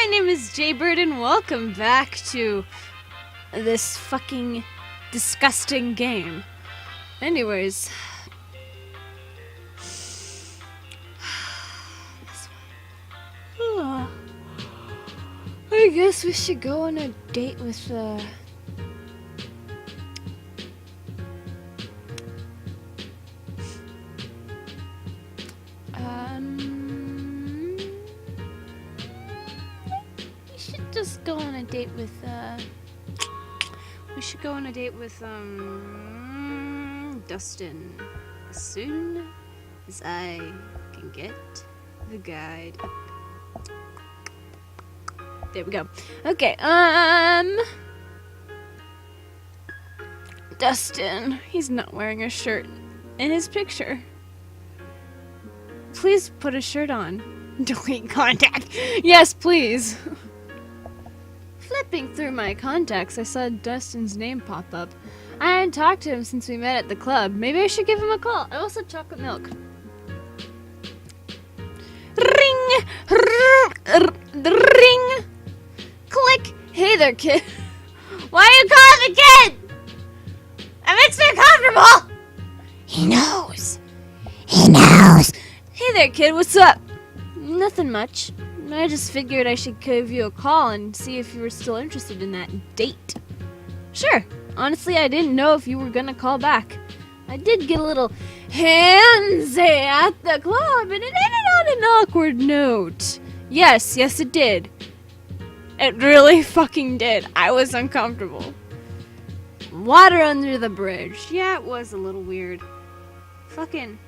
my name is Jaybird and welcome back to this fucking disgusting game. Anyways. I guess we should go on a date with, we should just go on a date with, we should go on a date with, Dustin. As soon as I can get the guide up. There we go. Okay, Dustin. He's not wearing a shirt in his picture. Please put a shirt on. Delete contact. Yes, please. Flipping through my contacts, I saw Dustin's name pop up. I hadn't talked to him since we met at the club. Maybe I should give him a call. I also have chocolate milk. Ring! Ring! Click! Hey there, kid. Why are you calling the kid? It makes me uncomfortable! He knows. He knows. Hey there, kid. What's up? Nothing much. I just figured I should give you a call and see if you were still interested in that date. Sure. Honestly, I didn't know if you were gonna call back. I did get a little handsy at the club, and it ended on an awkward note. Yes, it did. It really fucking did. I was uncomfortable. Water under the bridge. Yeah, it was a little weird. Fucking...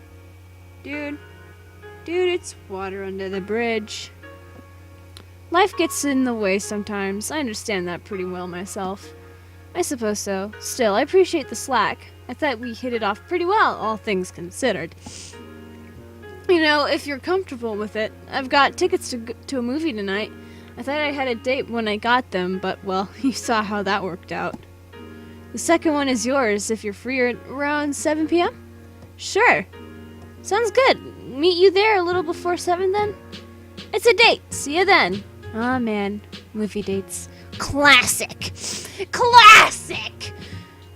Dude, it's water under the bridge. Life gets in the way sometimes. I understand that pretty well myself. I suppose so. Still, I appreciate the slack. I thought we hit it off pretty well, all things considered. You know, if you're comfortable with it, I've got tickets to a movie tonight. I thought I had a date when I got them, but, well, you saw how that worked out. The second one is yours if you're free around 7 p.m.? Sure. Sounds good. Meet you there a little before 7 then? It's a date. See you then. Aw, man. Movie dates. Classic. Classic!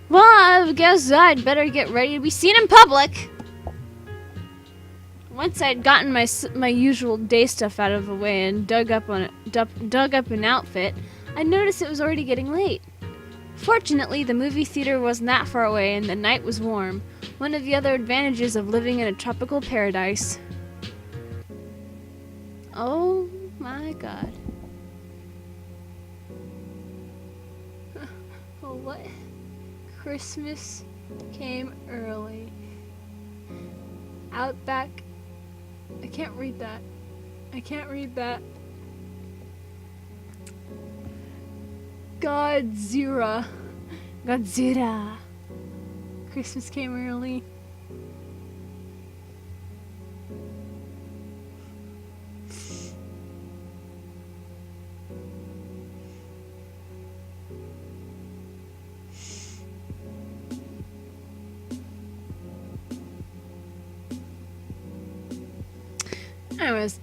Well, I guess I'd better get ready to be seen in public. Once I'd gotten my usual day stuff out of the way and dug up an outfit, I noticed it was already getting late. Fortunately, the movie theater wasn't that far away and the night was warm, one of the other advantages of living in a tropical paradise. Oh my god. Oh, what? Christmas came early. Outback. I can't read that. Godzilla. Christmas came early.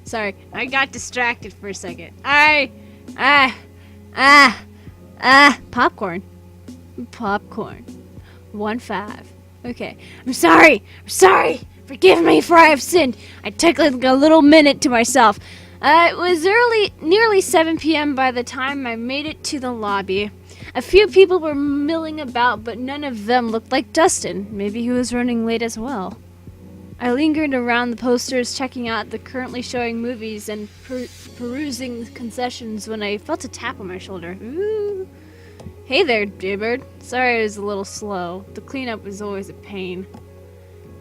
Sorry, I got distracted for a second. Popcorn. 1-5. Okay, I'm sorry. Forgive me for I have sinned. I took like a little minute to myself. It was nearly 7 p.m. by the time I made it to the lobby. A few people were milling about, but none of them looked like Dustin. Maybe he was running late as well. I lingered around the posters, checking out the currently showing movies and perusing concessions when I felt a tap on my shoulder. Ooh. Hey there, Jaybird. Sorry I was a little slow. The cleanup was always a pain.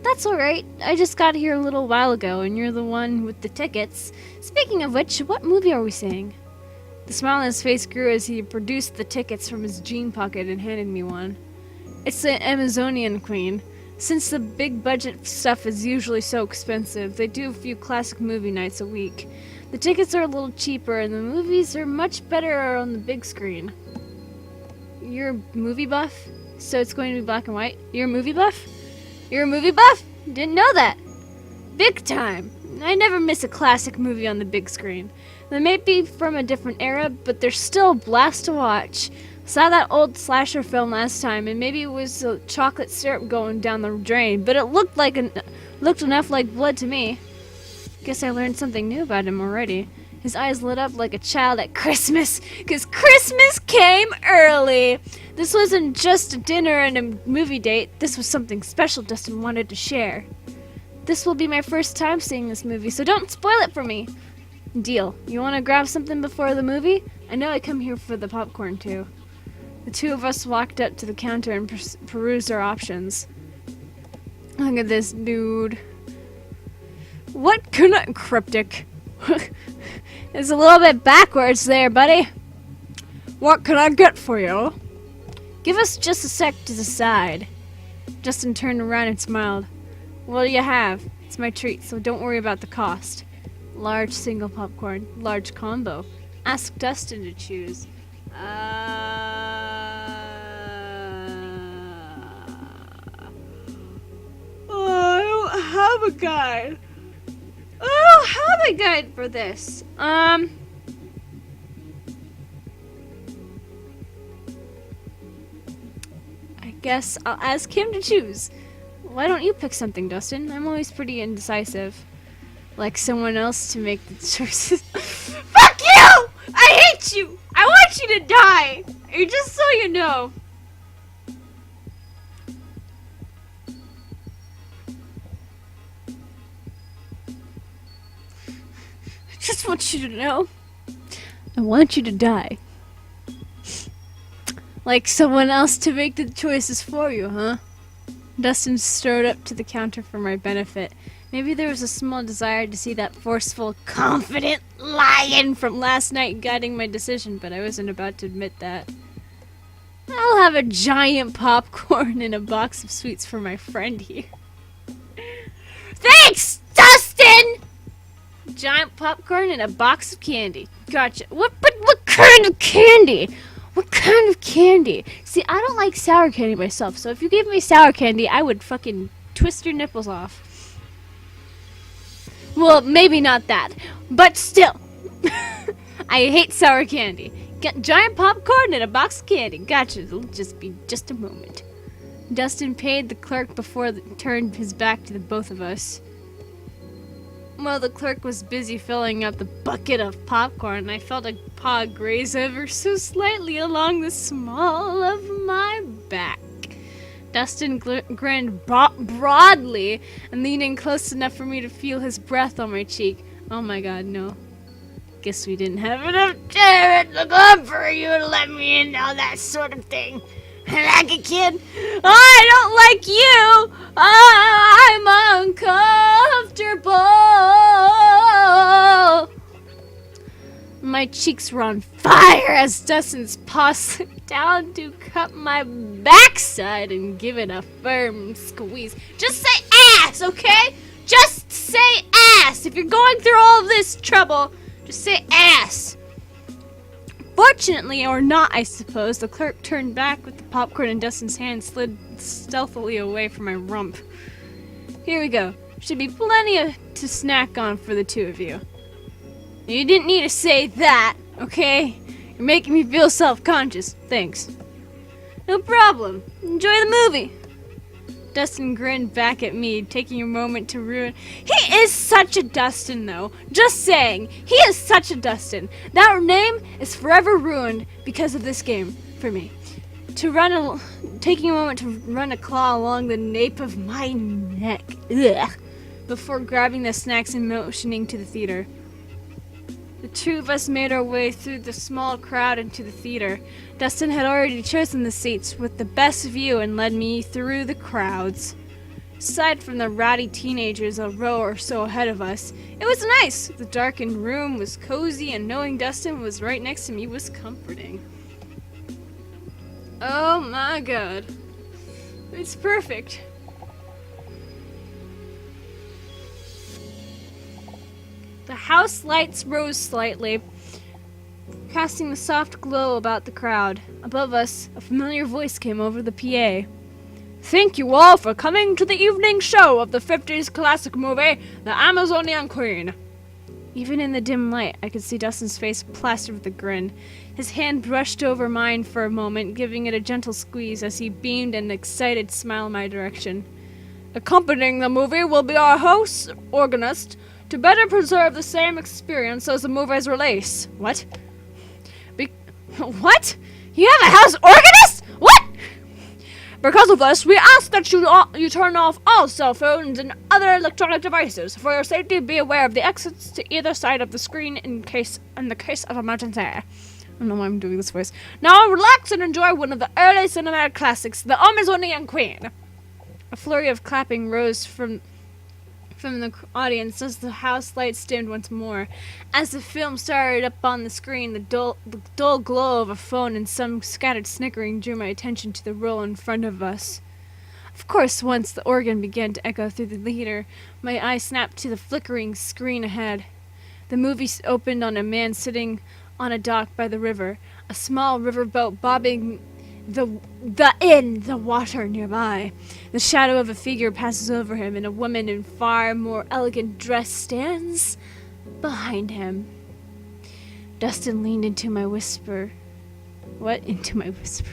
That's alright. I just got here a little while ago, and you're the one with the tickets. Speaking of which, what movie are we seeing? The smile on his face grew as he produced the tickets from his jean pocket and handed me one. It's the Amazonian Queen. Since the big budget stuff is usually so expensive, they do a few classic movie nights a week. The tickets are a little cheaper and the movies are much better on the big screen. You're a movie buff? So it's going to be black and white? You're a movie buff? Didn't know that. Big time. I never miss a classic movie on the big screen. They may be from a different era, but they're still a blast to watch. Saw that old slasher film last time, and maybe it was chocolate syrup going down the drain, but it looked enough like blood to me. Guess I learned something new about him already. His eyes lit up like a child at Christmas, 'cause Christmas came early. This wasn't just a dinner and a movie date. This was something special Dustin wanted to share. This will be my first time seeing this movie, so don't spoil it for me. Deal. You want to grab something before the movie? I know I come here for the popcorn too. The two of us walked up to the counter and perused our options. Look at this dude. What can I... Cryptic. It's a little bit backwards there, buddy. What can I get for you? Give us just a sec to decide. Justin turned around and smiled. What do you have? It's my treat, so don't worry about the cost. Large single popcorn, large combo. Ask Dustin to choose. Oh, I don't have a guide. I don't have a guide for this. I guess I'll ask him to choose. Why don't you pick something, Dustin? I'm always pretty indecisive. Like someone else to make the choices. Fuck you! I hate you! I want you to die! Just so you know. I just want you to know. I want you to die. Like someone else to make the choices for you, huh? Dustin strode up to the counter for my benefit. Maybe there was a small desire to see that forceful, confident lion from last night guiding my decision, but I wasn't about to admit that. I'll have a giant popcorn and a box of sweets for my friend here. Thanks, Dustin! Giant popcorn and a box of candy. Gotcha. What kind of candy? What kind of candy? See, I don't like sour candy myself, so if you gave me sour candy, I would fucking twist your nipples off. Well, maybe not that, but still. I hate sour candy. Get giant popcorn and a box of candy. Gotcha. It'll just be just a moment. Dustin paid the clerk before turned his back to the both of us. While the clerk was busy filling up the bucket of popcorn, I felt a paw graze ever so slightly along the small of my back. Dustin grinned broadly and leaned in close enough for me to feel his breath on my cheek. Oh my god, no. Guess we didn't have enough time at the club for you to let me in on that sort of thing. Like a kid, I don't like you. I'm uncomfortable. My cheeks were on fire as Dustin's paw slipped down to cup my backside and give it a firm squeeze. Just say ass, okay? Just say ass. If you're going through all of this trouble, just say ass. Fortunately, or not, I suppose, the clerk turned back with the popcorn in Dustin's hand, slid stealthily away from my rump. Here we go. Should be plenty to snack on for the two of you. You didn't need to say that, okay? You're making me feel self-conscious. Thanks. No problem. Enjoy the movie. Dustin grinned back at me, taking a moment to ruin... He is such a Dustin, though. Just saying. He is such a Dustin. That name is forever ruined because of this game, for me. Taking a moment to run a claw along the nape of my neck. Ugh. Before grabbing the snacks and motioning to the theater. The two of us made our way through the small crowd into the theater. Dustin had already chosen the seats with the best view and led me through the crowds. Aside from the rowdy teenagers a row or so ahead of us, it was nice. The darkened room was cozy, and knowing Dustin was right next to me was comforting. Oh my god. It's perfect. The house lights rose slightly, casting a soft glow about the crowd. Above us, a familiar voice came over the PA. Thank you all for coming to the evening show of the 50s classic movie, The Amazonian Queen. Even in the dim light, I could see Dustin's face plastered with a grin. His hand brushed over mine for a moment, giving it a gentle squeeze as he beamed an excited smile in my direction. Accompanying the movie will be our host, organist, to better preserve the same experience as the movie's release. What? What? You have a house organist? What? Because of this, we ask that you turn off all cell phones and other electronic devices. For your safety, be aware of the exits to either side of the screen in the case of emergency. I don't know why I'm doing this voice. Now relax and enjoy one of the early cinematic classics, The Amazonian Queen. A flurry of clapping rose from the audience as the house lights dimmed once more. As the film started up on the screen, the dull glow of a phone and some scattered snickering drew my attention to the row in front of us. Of course, once the organ began to echo through the theater, my eye snapped to the flickering screen ahead. The movie opened on a man sitting on a dock by the river, a small riverboat bobbing in the water nearby. The shadow of a figure passes over him, and a woman in far more elegant dress stands behind him. Dustin leaned into my whisper. What? Into my whisper.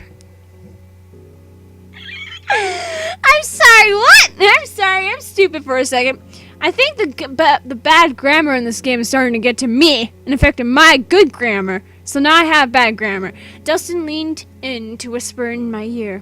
I'm sorry, what? I'm sorry, I'm stupid for a second. I think the bad grammar in this game is starting to get to me and affecting my good grammar. So now I have bad grammar. Dustin leaned in to whisper in my ear.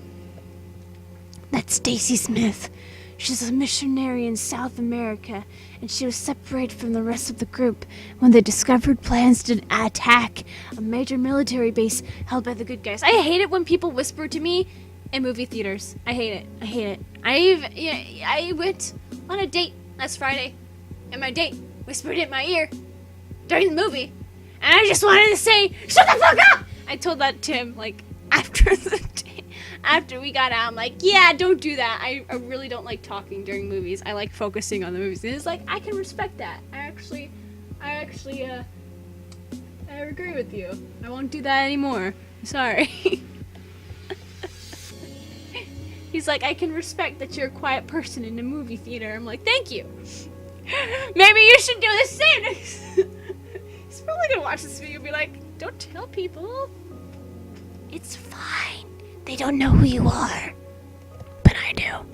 That's Stacy Smith. She's a missionary in South America, and she was separated from the rest of the group when they discovered plans to attack a major military base held by the good guys. I hate it when people whisper to me in movie theaters. I hate it. I hate it. I went on a date last Friday, and my date whispered in my ear during the movie. And I just wanted to say, shut the fuck up! I told that to him, after we got out. I'm like, yeah, don't do that. I really don't like talking during movies. I like focusing on the movies. And it's like, I can respect that. I agree with you. I won't do that anymore. Sorry. He's like, I can respect that you're a quiet person in a movie theater. I'm like, thank you. Maybe you should do the same. He's probably gonna watch this video and be like, don't tell people. It's fine. They don't know who you are. But I do.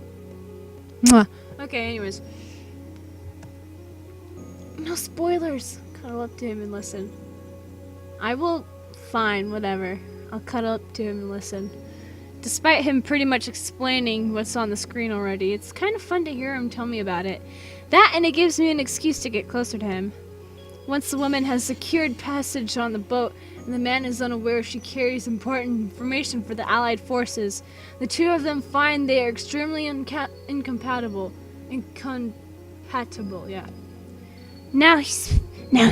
Mwah. Okay, anyways. No spoilers. Cuddle up to him and listen. I will. Fine, whatever. I'll cuddle up to him and listen. Despite him pretty much explaining what's on the screen already, it's kind of fun to hear him tell me about it. That, and it gives me an excuse to get closer to him. Once the woman has secured passage on the boat and the man is unaware she carries important information for the Allied forces, the two of them find they are extremely incompatible. Incompatible, yeah. Now he's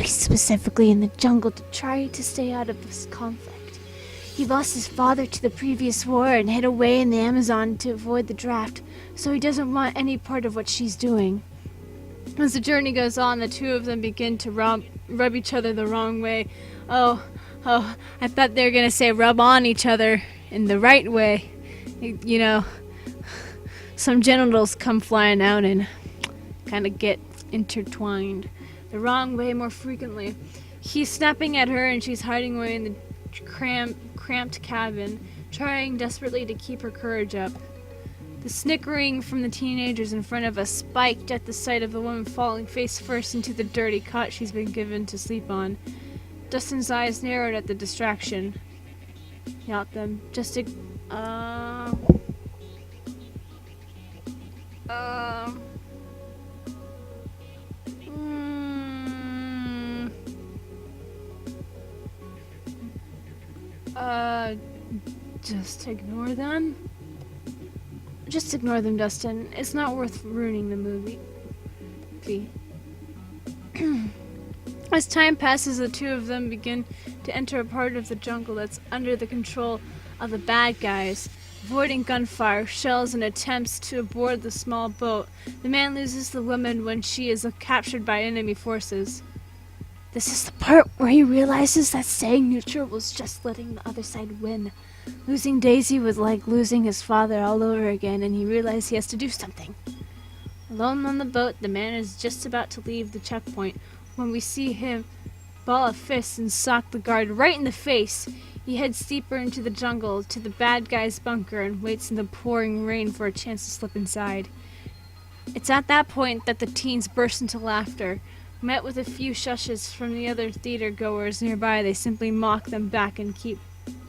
specifically in the jungle to try to stay out of this conflict. He lost his father to the previous war and hid away in the Amazon to avoid the draft, so he doesn't want any part of what she's doing. As the journey goes on, the two of them begin to rub each other the wrong way. Oh, I thought they were gonna say rub on each other in the right way. You know, some genitals come flying out and kind of get intertwined. The wrong way more frequently. He's snapping at her and she's hiding away in the cramped cabin, trying desperately to keep her courage up. The snickering from the teenagers in front of us spiked at the sight of the woman falling face first into the dirty cot she's been given to sleep on. Dustin's eyes narrowed at the distraction. Yacht them. Just ignore them? Just ignore them, Dustin. It's not worth ruining the movie. As time passes, the two of them begin to enter a part of the jungle that's under the control of the bad guys. Avoiding gunfire, shells, and attempts to board the small boat, the man loses the woman when she is captured by enemy forces. This is the part where he realizes that staying neutral was just letting the other side win. Losing Daisy was like losing his father all over again, and he realized he has to do something. Alone on the boat, the man is just about to leave the checkpoint when we see him ball a fist and sock the guard right in the face. He heads deeper into the jungle to the bad guy's bunker and waits in the pouring rain for a chance to slip inside. It's at that point that the teens burst into laughter. Met with a few shushes from the other theater goers nearby, they simply mock them back and keep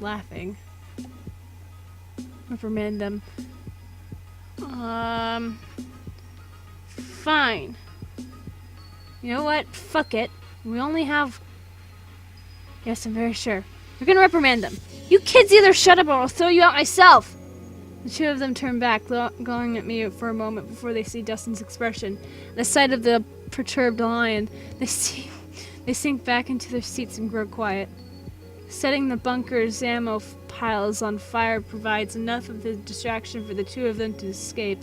laughing. Reprimand them. Fine. You know what? Fuck it. We only have... Yes, I'm very sure. We're gonna reprimand them. You kids either shut up or I'll throw you out myself! The two of them turn back, glowing at me for a moment before they see Dustin's expression. At the sight of the perturbed lion, they sink back into their seats and grow quiet. Setting the bunker's ammo piles on fire provides enough of the distraction for the two of them to escape.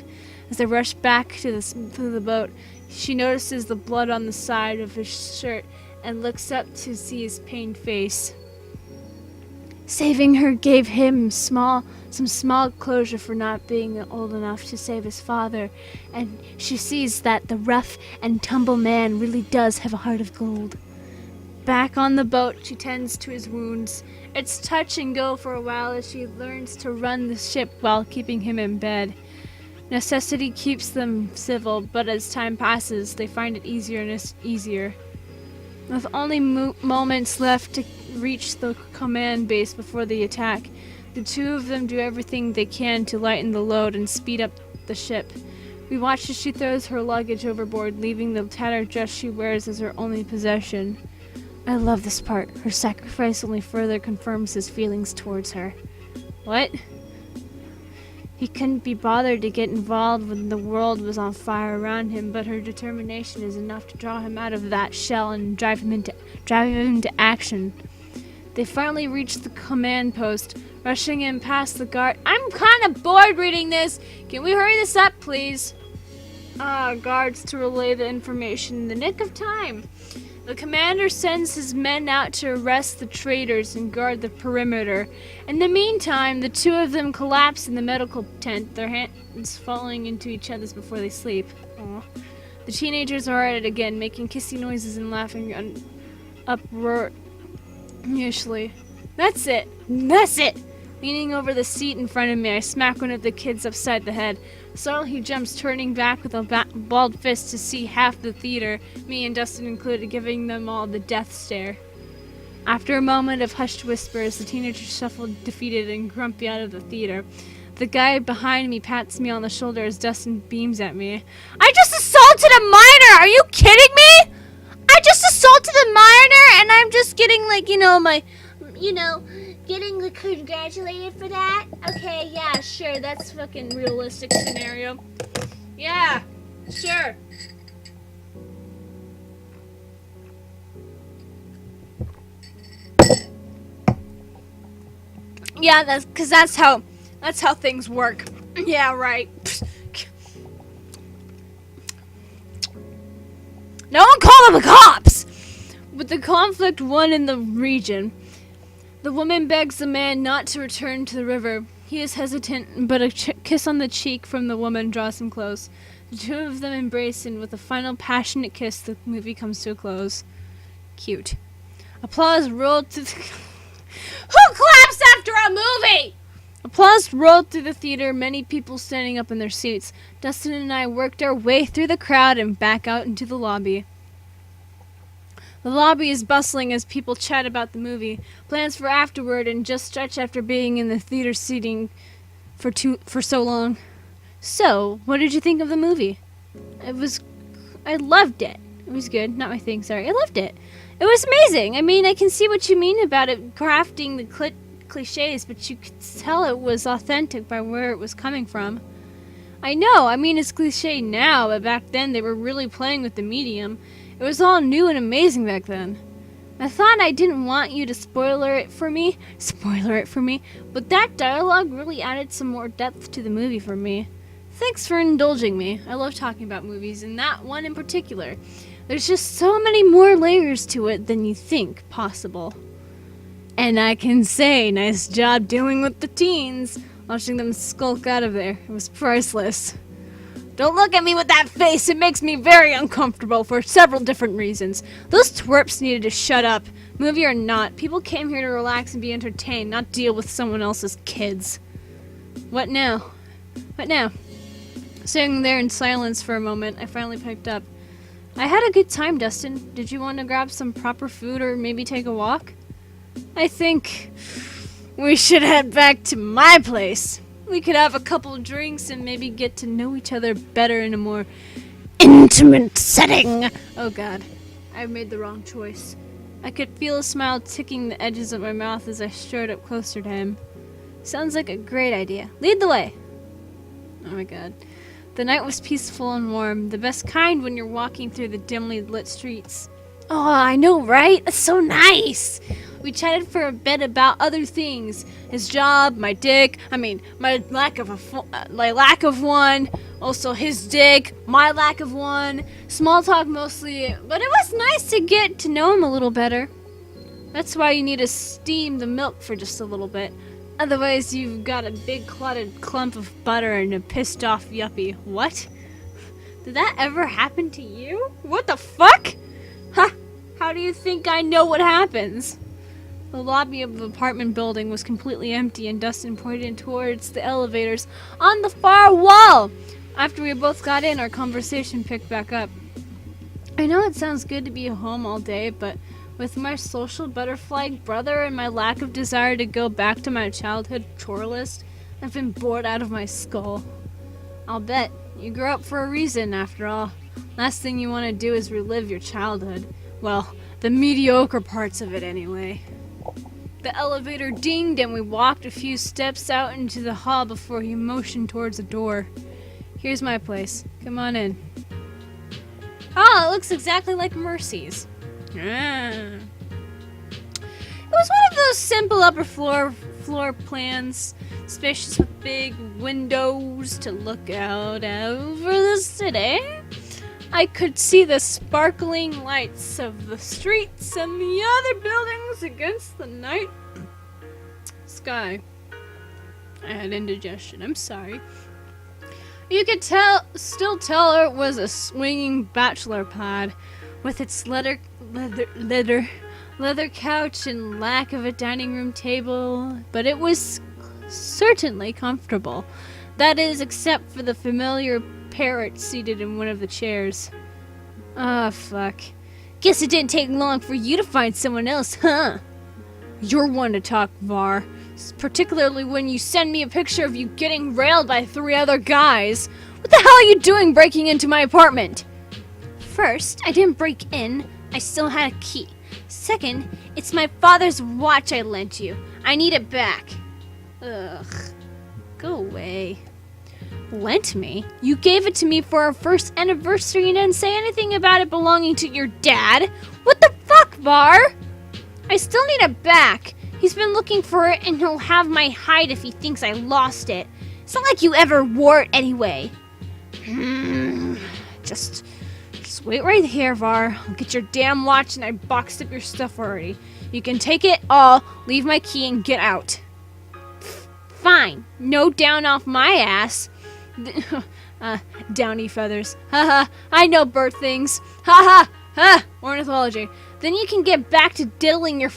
As they rush back to the boat, she notices the blood on the side of his shirt and looks up to see his pained face. Saving her gave him some small closure for not being old enough to save his father, and she sees that the rough and tumble man really does have a heart of gold. Back on the boat, she tends to his wounds. It's touch and go for a while as she learns to run the ship while keeping him in bed. Necessity keeps them civil, but as time passes, they find it easier and easier. With only moments left to reach the command base before the attack, the two of them do everything they can to lighten the load and speed up the ship. We watch as she throws her luggage overboard, leaving the tattered dress she wears as her only possession. I love this part. Her sacrifice only further confirms his feelings towards her. What? He couldn't be bothered to get involved when the world was on fire around him, but her determination is enough to draw him out of that shell and drive him into action. They finally reach the command post, rushing in past the guard. I'm kind of bored reading this. Can we hurry this up, please? Guards to relay the information in the nick of time. The commander sends his men out to arrest the traitors and guard the perimeter. In the meantime, the two of them collapse in the medical tent, their hands falling into each other's before they sleep. Aww. The teenagers are at it again, making kissy noises and laughing uproariously. That's it! That's it! Leaning over the seat in front of me, I smack one of the kids upside the head. Startled, he jumps, turning back with a balled fist to see half the theater, me and Dustin included, giving them all the death stare. After a moment of hushed whispers, the teenagers shuffled defeated and grumpy out of the theater. The guy behind me pats me on the shoulder as Dustin beams at me. I just assaulted a minor! Are you kidding me? I just assaulted a minor and I'm just getting getting congratulated for that? Okay, yeah, sure, that's fucking realistic scenario. Yeah, sure. Yeah, that's how things work. Yeah, right. No one call the cops! With the conflict won in the region, the woman begs the man not to return to the river. He is hesitant, but a kiss on the cheek from the woman draws him close. The two of them embrace, and with a final passionate kiss, the movie comes to a close. Cute. Applause rolled through the... Who claps after a movie? Applause rolled through the theater, many people standing up in their seats. Dustin and I worked our way through the crowd and back out into the lobby. The lobby is bustling as people chat about the movie, plans for afterward, and just stretch after being in the theater seating for so long. So, what did you think of the movie? I loved it. It was good. Not my thing, sorry. I loved it. It was amazing. I mean, I can see what you mean about it crafting the cliches, but you could tell it was authentic by where it was coming from. I know, I mean, it's cliche now, but back then they were really playing with the medium. It was all new and amazing back then. I thought I didn't want you to spoiler it for me, but that dialogue really added some more depth to the movie for me. Thanks for indulging me. I love talking about movies, and that one in particular. There's just so many more layers to it than you think possible. And I can say, nice job dealing with the teens. Watching them skulk out of there. It was priceless. Don't look at me with that face. It makes me very uncomfortable for several different reasons. Those twerps needed to shut up. Movie or not, people came here to relax and be entertained, not deal with someone else's kids. What now? What now? Sitting there in silence for a moment, I finally piped up. I had a good time, Dustin. Did you want to grab some proper food or maybe take a walk? I think we should head back to my place. We could have a couple drinks and maybe get to know each other better in a more intimate setting. Oh god, I made the wrong choice. I could feel a smile ticking the edges of my mouth as I strode up closer to him. Sounds like a great idea. Lead the way. Oh my god. The night was peaceful and warm, the best kind when you're walking through the dimly lit streets. Oh, I know, right? That's so nice. We chatted for a bit about other things. His job, my dick, my lack of one, also his dick, my lack of one. Small talk mostly, but it was nice to get to know him a little better. That's why you need to steam the milk for just a little bit. Otherwise, you've got a big clotted clump of butter and a pissed off yuppie. What? Did that ever happen to you? What the fuck? Ha! How do you think I know what happens? The lobby of the apartment building was completely empty, and Dustin pointed towards the elevators on the far wall. After we both got in, our conversation picked back up. I know it sounds good to be home all day, but with my social butterfly brother and my lack of desire to go back to my childhood chore list, I've been bored out of my skull. I'll bet. You grew up for a reason, after all. Last thing you want to do is relive your childhood. Well, the mediocre parts of it anyway. The elevator dinged and we walked a few steps out into the hall before he motioned towards the door. Here's my place. Come on in. Ah, it looks exactly like Mercy's. It was one of those simple upper floor plans, spacious with big windows to look out over the city. I could see the sparkling lights of the streets and the other buildings against the night sky. I had indigestion, I'm sorry. You could still tell it was a swinging bachelor pad with its leather couch and lack of a dining room table, but it was certainly comfortable. That is, except for the familiar parrot seated in one of the chairs. Ah, fuck. Guess it didn't take long for you to find someone else, huh? You're one to talk, Var. Particularly when you send me a picture of you getting railed by 3 other guys. What the hell are you doing breaking into my apartment? First, I didn't break in. I still had a key. Second, it's my father's watch I lent you. I need it back. Ugh. Go away. Lent me? You gave it to me for our first anniversary and didn't say anything about it belonging to your dad? What the fuck, Var? I still need it back. He's been looking for it and he'll have my hide if he thinks I lost it. It's not like you ever wore it anyway. Just wait right here, Var. I'll get your damn watch and I boxed up your stuff already. You can take it all, leave my key, and get out. Fine. No down off my ass. Downy feathers. Haha, I know bird things. Haha, ha, ornithology. Then you can get back to diddling your...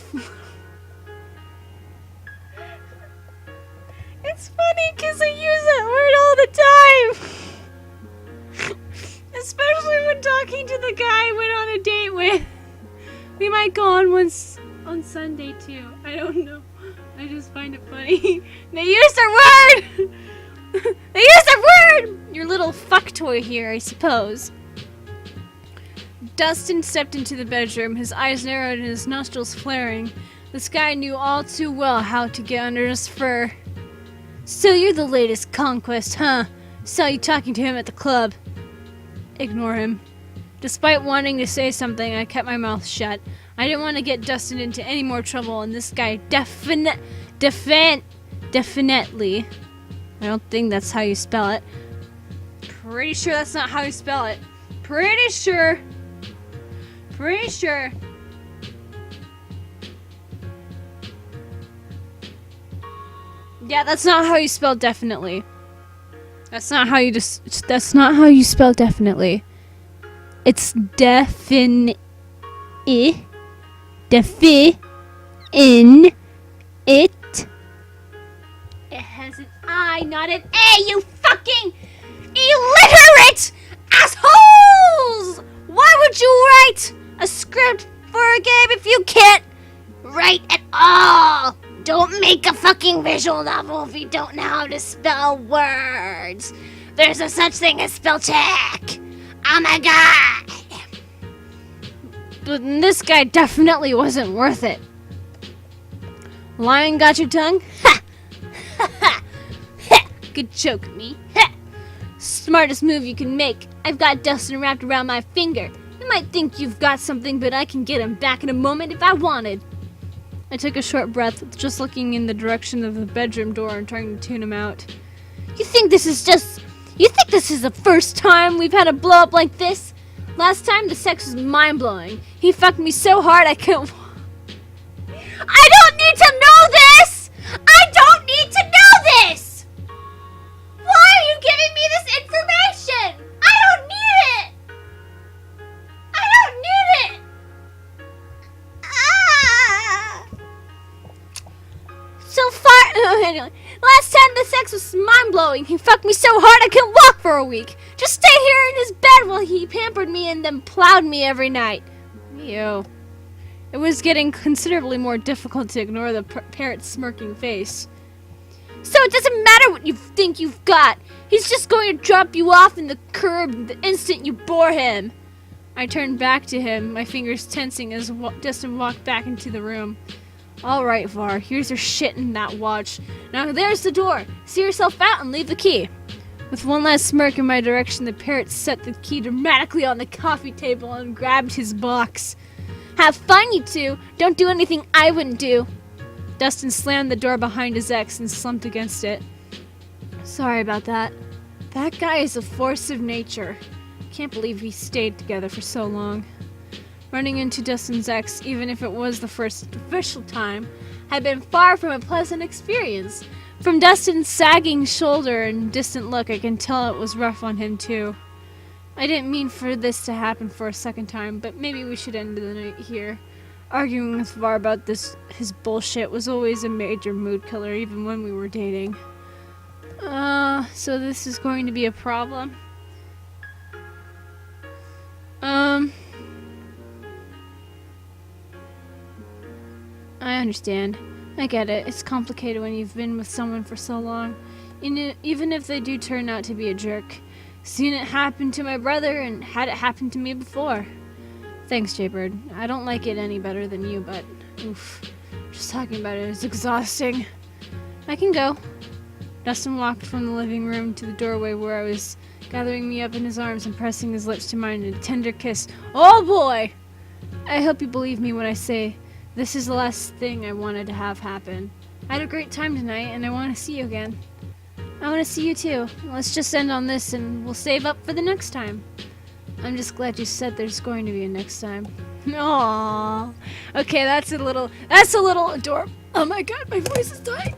It's funny because I use that word all the time. Especially when talking to the guy I went on a date with. We might go on once on Sunday too. I don't know. I just find it funny. They use their word! They use their word! Your little fuck toy here, I suppose. Dustin stepped into the bedroom, his eyes narrowed and his nostrils flaring. This guy knew all too well how to get under his fur. So you're the latest conquest, huh? Saw you talking to him at the club. Ignore him. Despite wanting to say something, I kept my mouth shut. I didn't want to get Dustin into any more trouble, and this guy definitely, I don't think that's how you spell it. Pretty sure that's not how you spell it. Pretty sure. Pretty sure. Yeah, that's not how you spell definitely. That's not how you spell definitely. It's defin it It has an I, not an A, you fucking illiterate assholes! Why would you write a script for a game if you can't write at all? Don't make a fucking visual novel if you don't know how to spell words. There's no such thing as spell check. Oh my god. But this guy definitely wasn't worth it. Lion got your tongue? Ha! Ha ha! Ha! Good joke, me. Ha! Smartest move you can make. I've got Dustin wrapped around my finger. You might think you've got something, but I can get him back in a moment if I wanted. I took a short breath, just looking in the direction of the bedroom door and trying to tune him out. You think this is the first time we've had a blow up like this? Last time the sex was mind-blowing. He fucked me so hard I couldn't... I don't need to know this! I don't need to know this! Why are you giving me this information? I don't need it! I don't need it! Ah! So far... Anyway, last time the sex was mind-blowing. He fucked me so hard I couldn't walk for a week. Just stay here in his bed while he pampered me and then plowed me every night. Ew. It was getting considerably more difficult to ignore the parrot's smirking face. So it doesn't matter what you think you've got. He's just going to drop you off in the curb the instant you bore him. I turned back to him, my fingers tensing as Dustin walked back into the room. All right, Var, here's your shit in that watch. Now there's the door. See yourself out and leave the key. With one last smirk in my direction, the parrot set the key dramatically on the coffee table and grabbed his box. Have fun, you two. Don't do anything I wouldn't do. Dustin slammed the door behind his ex and slumped against it. Sorry about that. That guy is a force of nature. Can't believe we stayed together for so long. Running into Dustin's ex, even if it was the first official time, had been far from a pleasant experience. From Dustin's sagging shoulder and distant look, I can tell it was rough on him too. I didn't mean for this to happen for a second time, but maybe we should end the night here. Arguing with Var about his bullshit was always a major mood killer, even when we were dating. So this is going to be a problem? I understand. I get it. It's complicated when you've been with someone for so long. Even if they do turn out to be a jerk. Seen it happen to my brother and had it happen to me before. Thanks, Jaybird. I don't like it any better than you, but oof. Just talking about it is exhausting. I can go. Dustin walked from the living room to the doorway where I was, gathering me up in his arms and pressing his lips to mine in a tender kiss. Oh boy! I hope you believe me when I say this is the last thing I wanted to have happen. I had a great time tonight and I want to see you again. I want to see you too. Let's just end on this and we'll save up for the next time. I'm just glad you said there's going to be a next time. Aww. Okay, that's a little adorable. Oh my god, my voice is dying.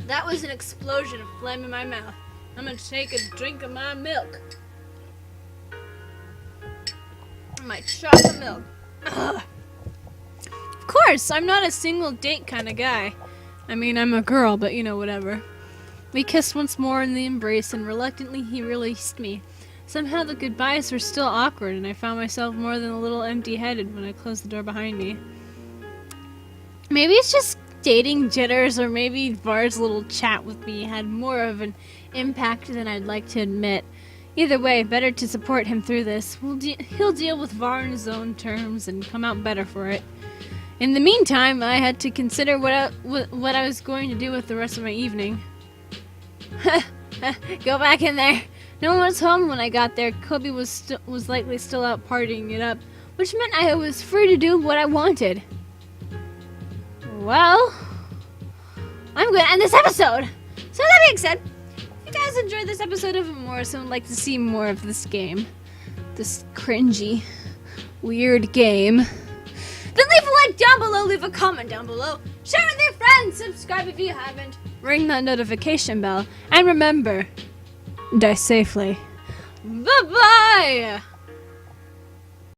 That was an explosion of phlegm in my mouth. I'm gonna take a drink of my milk. My chocolate milk. Ugh. Of course, I'm not a single date kind of guy. I mean, I'm a girl, but you know, whatever. We kissed once more in the embrace, and reluctantly he released me. Somehow the goodbyes were still awkward, and I found myself more than a little empty-headed when I closed the door behind me. Maybe it's just dating jitters, or maybe Var's little chat with me had more of an impact than I'd like to admit. Either way, better to support him through this. He'll deal with Var in his own terms and come out better for it. In the meantime, I had to consider what I was going to do with the rest of my evening. Go back in there. No one was home when I got there. Kobe was likely still out partying it up, which meant I was free to do what I wanted. Well, I'm going to end this episode. So that being said, if you guys enjoyed this episode of Amorous and would like to see more of this game, this cringy, weird game, then leave a like down below, leave a comment down below, share with your friends, subscribe if you haven't, ring that notification bell, and remember, die safely. Bye-bye!